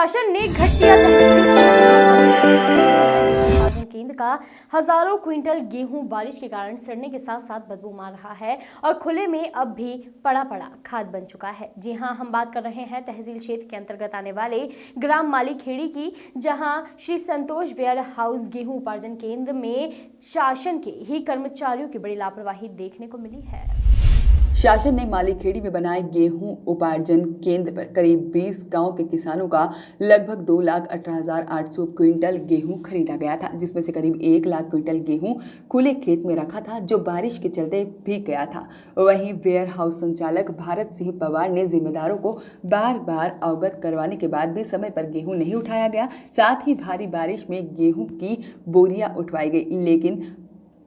शासन ने घटिया उत्पादन केंद्र का हजारों क्विंटल गेहूं बारिश के कारण सड़ने के साथ साथ बदबू मार रहा है और खुले में अब भी पड़ा खाद बन चुका है। जी हां, हम बात कर रहे हैं तहसील क्षेत्र के अंतर्गत आने वाले ग्राम मालीखेड़ी की, जहां श्री संतोष वेयर हाउस गेहूं उपार्जन केंद्र में शासन के ही कर्मचारियों की बड़ी लापरवाही देखने को मिली है। शासन ने मालीखेड़ी में बनाए गेहूं उपार्जन केंद्र पर करीब 20 गांव के किसानों का लगभग 2,18,800 क्विंटल गेहूं खरीदा गया था, जिसमें से करीब 1 लाख क्विंटल गेहूं खुले खेत में रखा था, जो बारिश के चलते भीग गया था। वहीं वेयर हाउस संचालक भारत सिंह पवार ने जिम्मेदारों को बार बार अवगत करवाने के बाद भी समय पर गेहूं नहीं उठाया गया। साथ ही भारी बारिश में गेहूं की बोरियां उठवाई गई, लेकिन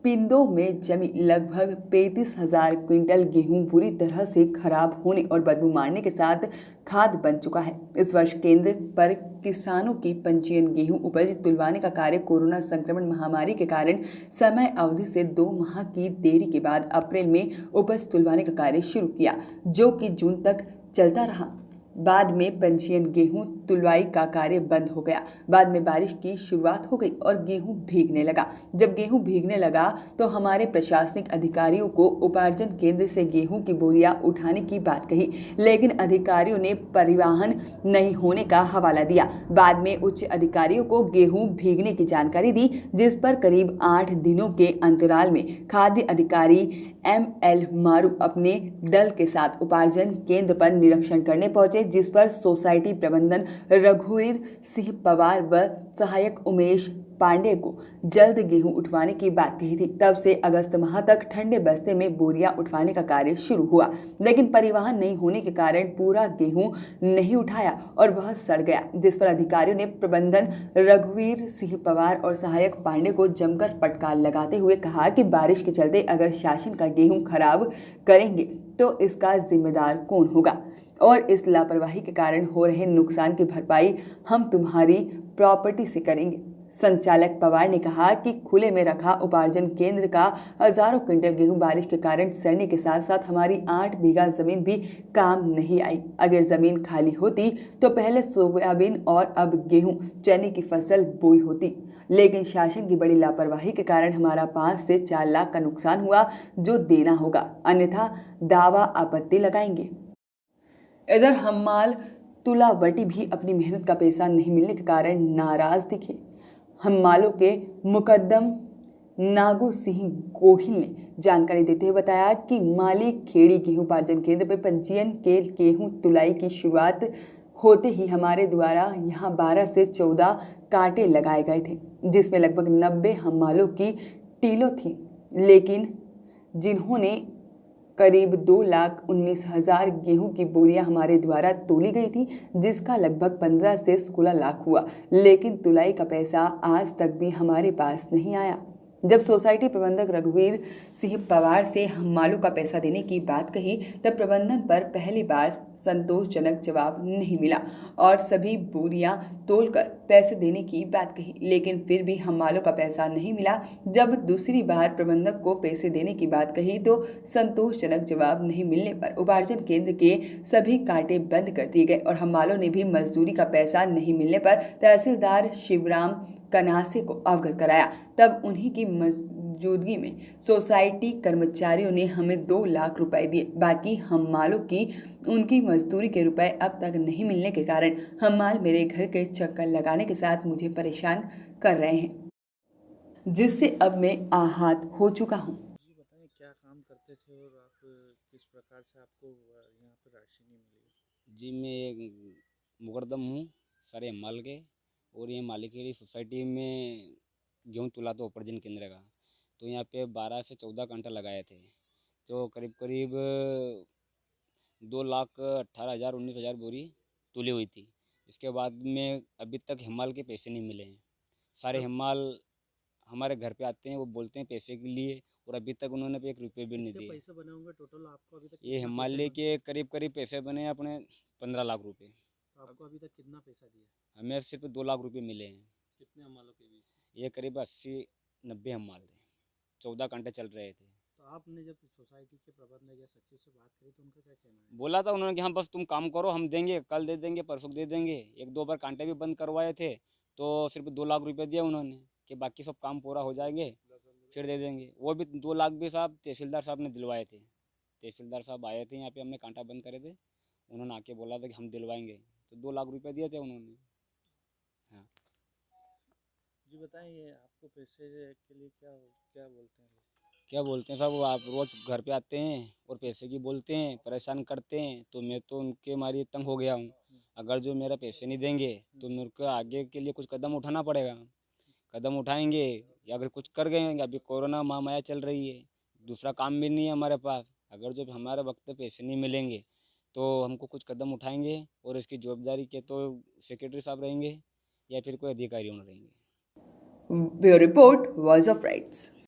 पिंडों में जमी लगभग 35,000 क्विंटल गेहूं बुरी तरह से खराब होने और बदबू मारने के साथ खाद बन चुका है। इस वर्ष केंद्र पर किसानों की पंजीयन गेहूं उपज तुलवाने का कार्य कोरोना संक्रमण महामारी के कारण समय अवधि से 2 माह की देरी के बाद अप्रैल में उपज तुलवाने का कार्य शुरू किया, जो कि जून तक चलता रहा। बाद में पंजीयन गेहूं तुलवाई का कार्य बंद हो गया। बाद में बारिश की शुरुआत हो गई और गेहूं भीगने लगा। जब गेहूं भीगने लगा तो हमारे प्रशासनिक अधिकारियों को उपार्जन केंद्र से गेहूं की बोरियां उठाने की बात कही, लेकिन अधिकारियों ने परिवहन नहीं होने का हवाला दिया। बाद में उच्च अधिकारियों को गेहूं भीगने की जानकारी दी, जिस पर करीब 8 दिनों के अंतराल में खाद्य अधिकारी ML मारू अपने दल के साथ उपार्जन केंद्र पर निरीक्षण करने पहुंचे, जिस पर सोसाइटी प्रबंधन रघुवीर सिंह पवार व सहायक उमेश पांडे को जल्द गेहूं उठवाने की बात कही थी। तब से अगस्त माह तक ठंडे बस्ते में बोरियां उठवाने का कार्य शुरू हुआ, लेकिन परिवहन नहीं होने के कारण पूरा गेहूं नहीं उठाया और वह सड़ गया, जिस पर अधिकारियों ने प्रबंधन रघुवीर सिंह पवार और सहायक पांडे को जमकर फटकार लगाते हुए कहा कि बारिश के चलते अगर शासन का गेहूं खराब करेंगे तो इसका जिम्मेदार कौन होगा, और इस लापरवाही के कारण हो रहे नुकसान की भरपाई हम तुम्हारी प्रॉपर्टी से करेंगे। संचालक पवार ने कहा कि खुले में रखा उपार्जन केंद्र का हजारों क्विंटल गेहूं बारिश के कारण सड़ने के साथ साथ हमारी 8 बीघा जमीन भी काम नहीं आई। अगर जमीन खाली होती तो पहले सोयाबीन और अब गेहूं चने की फसल बोई होती, लेकिन शासन की बड़ी लापरवाही के कारण हमारा 5 से 4 लाख का नुकसान हुआ, जो देना होगा, अन्यथा दावा आपत्ति लगाएंगे। इधर हम्माल तुलावटी भी अपनी मेहनत का पैसा नहीं मिलने के कारण नाराज दिखे। हम्मालों के मुकद्दम नागू सिंह गोहिल ने जानकारी देते हुए बताया कि मालीखेड़ी गेहूं उपार्जन केंद्र पर पंजीयन के गेहूं तुलाई की शुरुआत होते ही हमारे द्वारा यहां 12 से 14 कांटे लगाए गए थे, जिसमें लगभग 90 हम्मालों की टीलों थी, लेकिन जिन्होंने करीब 2,19,000 गेहूं की बोरियां हमारे द्वारा तोली गई थी, जिसका लगभग 15 से 16 लाख हुआ, लेकिन तुलाई का पैसा आज तक भी हमारे पास नहीं आया। जब सोसाइटी प्रबंधक रघुवीर सिंह पवार से हम्मालों का पैसा देने की बात कही, तब प्रबंधन पर पहली बार संतोषजनक जवाब नहीं मिला और सभी बोरियां तोलकर पैसे देने की बात कही, लेकिन फिर भी हम्मालों का पैसा नहीं मिला। जब दूसरी बार प्रबंधक को पैसे देने की बात कही तो संतोषजनक जवाब नहीं मिलने पर उपार्जन केंद्र के सभी कांटे बंद कर दिए गए और हम्मालों ने भी मजदूरी का पैसा नहीं मिलने पर तहसीलदार शिवराम कनासे को अवगत कराया। तब उन्हीं की मौजूदगी में सोसाइटी कर्मचारियों ने हमें 2 लाख रुपए दिए। बाकी हम्मालों की उनकी मजदूरी के रुपए अब तक नहीं मिलने के कारण हम्माल मेरे घर के चक्कर लगाने के साथ मुझे परेशान कर रहे हैं, जिससे अब मैं आहत हो चुका हूँ। जी बताएं, क्या काम करते थे और आप किस प्रकार से आपको यहाँ पर राशि नहीं मिली? जी मैं एक मुकद्दम हूँ सारे हम्माल के, और ये मालीखेड़ी सोसाइटी में गेहूँ तुला तो उपार्जन केंद्र का, तो यहाँ पे 12 से 14 कांटा लगाए थे, तो करीब करीब 2,18,000-19,000 बोरी तुली हुई थी। इसके बाद में अभी तक हम्माल के पैसे नहीं मिले हैं। सारे हम्माल हमारे घर पे आते हैं, वो बोलते हैं पैसे के लिए, और अभी तक उन्होंने 1 रुपये भी नहीं कितने दिए। पैसे बने होंगे टोटल आपको अभी तक? ये कितना पैसा हम्माले के करीब करीब पैसे बने हैं अपने 15 लाख रुपए। तो आपको अभी तक कितना पैसा दिया? हमें सिर्फ 2 लाख रुपए मिले हैं। कितने हमालों के बीच? ये करीब 80-90 हम्माल थे, 14 कांटे चल रहे थे। तो आपने जब सोसाइटी के प्रबंधक या सचिव से बात करी तो उनका क्या कहना है? बोला था उन्होंने कि हाँ बस तुम काम करो, हम देंगे, कल दे देंगे, परसों दे देंगे। 1-2 बार कांटे भी बंद करवाए थे तो सिर्फ 2 लाख रुपए दिए उन्होंने कि बाकी सब काम पूरा हो जाएंगे फिर दे देंगे। वो भी 2 लाख भी साहब तहसीलदार साहब ने दिलवाए थे। तहसीलदार साहब आए थे यहाँ पे, हमने कांटा बंद करे थे, उन्होंने आके बोला था कि हम दिलवाएंगे, तो 2 लाख रुपए दिए थे उन्होंने। हाँ। जी बताइए, आपको पैसे के लिए क्या क्या बोलते हैं लोग? क्या बोलते हैं साहब, वो आप रोज घर पे आते हैं और पैसे की बोलते हैं, परेशान करते हैं, तो मैं तो उनके मारे तंग हो गया हूँ। अगर जो मेरा पैसे नहीं देंगे तो मेरे को आगे के लिए कुछ कदम उठाना पड़ेगा। कदम उठाएंगे या अगर कुछ कर गए, अभी कोरोना महामारी चल रही है, दूसरा काम भी नहीं है हमारे पास। अगर जो हमारे वक्त पे पैसे नहीं मिलेंगे तो हमको कुछ कदम उठाएंगे और इसकी जवाबदारी के तो सेक्रेटरी साहब रहेंगे या फिर कोई अधिकारी रहेंगे। Bureau report, voice of rights.